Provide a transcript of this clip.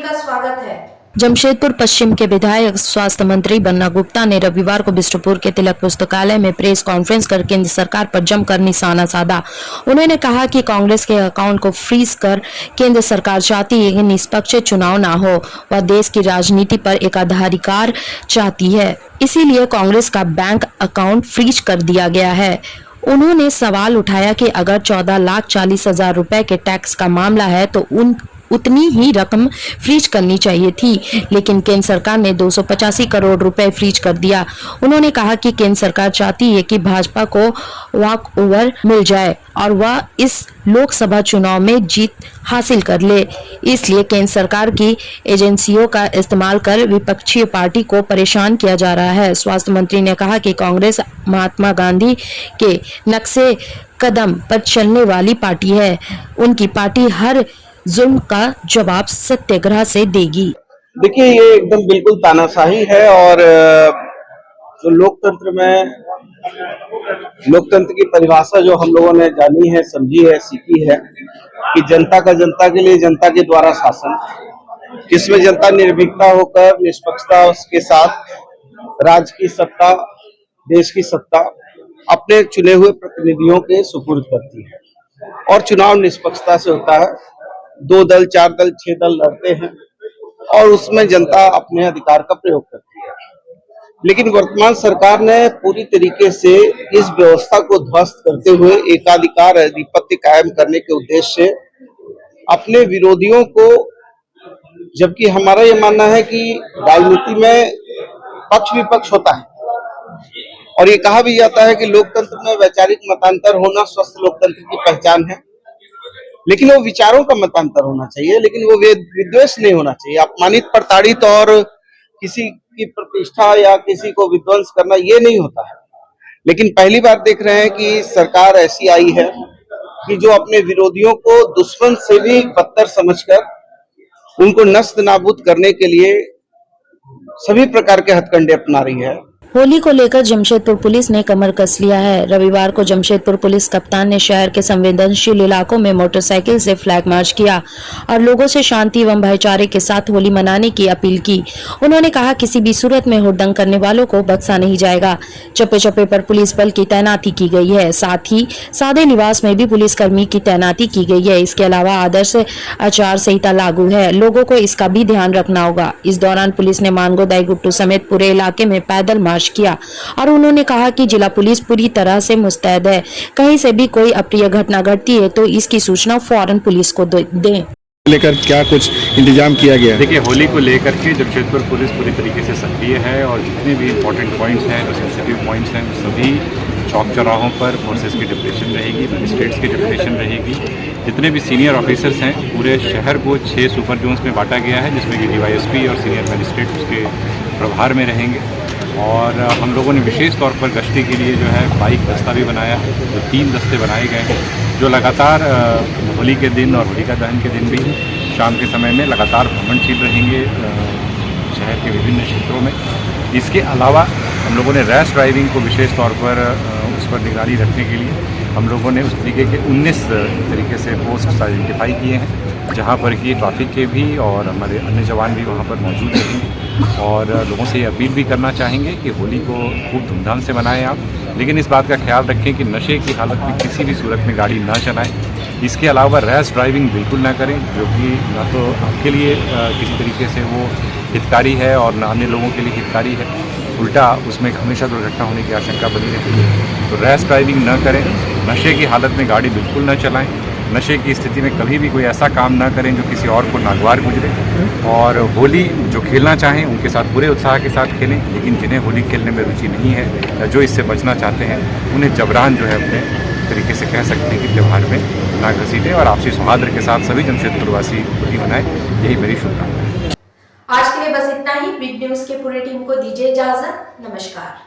का स्वागत है। जमशेदपुर पश्चिम के विधायक स्वास्थ्य मंत्री बन्ना गुप्ता ने रविवार को बिष्टुपुर के तिलक पुस्तकालय में प्रेस कॉन्फ्रेंस कर केंद्र सरकार पर जमकर निशाना साधा। उन्होंने कहा कि कांग्रेस के अकाउंट को फ्रीज कर केंद्र सरकार चाहती है कि निष्पक्ष चुनाव न हो। वह देश की राजनीति पर एकाधिकार चाहती है, इसीलिए कांग्रेस का बैंक अकाउंट फ्रीज कर दिया गया है। उन्होंने सवाल उठाया कि अगर 14,40,000 रुपए के टैक्स का मामला है तो उतनी ही रकम फ्रीज करनी चाहिए थी, लेकिन केंद्र सरकार ने 285 करोड़ रुपए फ्रीज कर दिया। उन्होंने कहा कि केंद्र सरकार चाहती है कि भाजपा को वॉक ओवर मिल जाए और वह इस लोकसभा चुनाव में जीत हासिल कर ले, इसलिए केंद्र सरकार की एजेंसियों का इस्तेमाल कर विपक्षी पार्टी को परेशान किया जा रहा है। स्वास्थ्य मंत्री ने कहा कि कांग्रेस महात्मा गांधी के नक्शे कदम पर चलने वाली पार्टी है। उनकी पार्टी हर जुल्म का जवाब सत्याग्रह से देगी। देखिए, ये एकदम बिल्कुल तानाशाही है और जो लोकतंत्र की परिभाषा जो हम लोगों ने जानी है, समझी है, सीखी है कि जनता का जनता के लिए, जनता के द्वारा शासन, जिसमें जनता निर्भीकता होकर निष्पक्षता के साथ राज्य की सत्ता, देश की सत्ता अपने चुने हुए प्रतिनिधियों के सुपुर्द करती है और चुनाव निष्पक्षता से होता है। 2 दल, 4 दल, 6 दल लड़ते हैं और उसमें जनता अपने अधिकार का प्रयोग करती है। लेकिन वर्तमान सरकार ने पूरी तरीके से इस व्यवस्था को ध्वस्त करते हुए एकाधिकार आधिपत्य कायम करने के उद्देश्य से अपने विरोधियों को, जबकि हमारा ये मानना है कि राजनीति में पक्ष विपक्ष होता है और ये कहा भी जाता है कि लोकतंत्र में वैचारिक मतांतर होना स्वस्थ लोकतंत्र की पहचान है, लेकिन वो विचारों का मतांतर होना चाहिए, लेकिन वो विद्वेष नहीं होना चाहिए। अपमानित, प्रताड़ित और किसी की प्रतिष्ठा या किसी को विध्वंस करना ये नहीं होता है। लेकिन पहली बार देख रहे हैं कि सरकार ऐसी आई है कि जो अपने विरोधियों को दुश्मन से भी बदतर समझकर उनको नष्ट नाबूद करने के लिए सभी प्रकार के हथकंडे अपना रही है। होली को लेकर जमशेदपुर पुलिस ने कमर कस लिया है। रविवार को जमशेदपुर पुलिस कप्तान ने शहर के संवेदनशील इलाकों में मोटरसाइकिल से फ्लैग मार्च किया और लोगों से शांति एवं भाईचारे के साथ होली मनाने की अपील की। उन्होंने कहा किसी भी सूरत में हुड़दंग करने वालों को बख्शा नहीं जाएगा। चप्पे चप्पे पर पुलिस बल की तैनाती की गई है, साथ ही सादे निवास में भी पुलिसकर्मी की तैनाती की गई है। इसके अलावा आदर्श आचार संहिता लागू है, लोगों को इसका भी ध्यान रखना होगा। इस दौरान पुलिस ने मानगो दाईगुट्टू समेत पूरे इलाके में पैदल मार्च किया और उन्होंने कहा कि जिला पुलिस पूरी तरह से मुस्तैद है। कहीं से भी कोई अप्रिय घटना घटती है तो इसकी सूचना फौरन पुलिस को दें। लेकर क्या कुछ इंतजाम किया गया है? देखिए, होली को लेकर के जमशेदपुर पुलिस पूरी तरीके से सक्रिय है और जितने भी इम्पोर्टेंट पॉइंट्स हैं, जो सेंसिटिव पॉइंट्स हैं, सभी चौक चौराहों पर फोर्सेस की डिप्यूटेशन रहेगी, मजिस्ट्रेट्स की डिप्यूटेशन रहेगी। जितने भी सीनियर ऑफिसर्स हैं, पूरे शहर को 6 सुपर जोन्स में बांटा गया है, जिसमें कि डीवाईएसपी और सीनियर मजिस्ट्रेट उसके प्रभार में रहेंगे। और हम लोगों ने विशेष तौर पर गश्ती के लिए जो है बाइक दस्ता भी बनाया है, जो 3 दस्ते बनाए गए हैं, जो लगातार होली के दिन और होलिका दहन के दिन भी शाम के समय में लगातार भ्रमणशील रहेंगे शहर के विभिन्न क्षेत्रों में। इसके अलावा हम लोगों ने रैश ड्राइविंग को विशेष तौर पर उस पर निगरानी रखने के लिए हम लोगों ने उस तरीके के 19 तरीके से पोस्ट आइडेंटिफाई किए हैं, जहां पर कि ट्रैफिक के भी और हमारे अन्य जवान भी वहां पर मौजूद रहेंगे। और लोगों से ये अपील भी करना चाहेंगे कि होली को खूब धूमधाम से मनाएं आप, लेकिन इस बात का ख्याल रखें कि नशे की हालत में किसी भी सूरत में गाड़ी ना चलाएं। इसके अलावा रैश ड्राइविंग बिल्कुल ना करें, जो कि ना तो आपके लिए किसी तरीके से वो हितकारी है और ना अन्य लोगों के लिए हितकारी है, उल्टा उसमें हमेशा दुर्घटना होने की आशंका बनी रहती है। तो रैश ड्राइविंग न करें, नशे की हालत में गाड़ी बिल्कुल न चलाएं, नशे की स्थिति में कभी भी कोई ऐसा काम ना करें जो किसी और को नागवार गुजरे। और होली जो खेलना चाहें उनके साथ पूरे उत्साह के साथ खेलें, लेकिन जिन्हें होली खेलने में रुचि नहीं है या जो इससे बचना चाहते हैं, उन्हें जबरान जो है अपने तरीके से कह सकते हैं कि त्यौहार में ना घसीटें और आपसी सौहार्द के साथ सभी जमशेदपुरवासी होली मनाएं। यही मेरी शुभकामनाएं है। आज के लिए बस इतना ही। बिग न्यूज के पूरे टीम को दीजिए इजाजत। नमस्कार।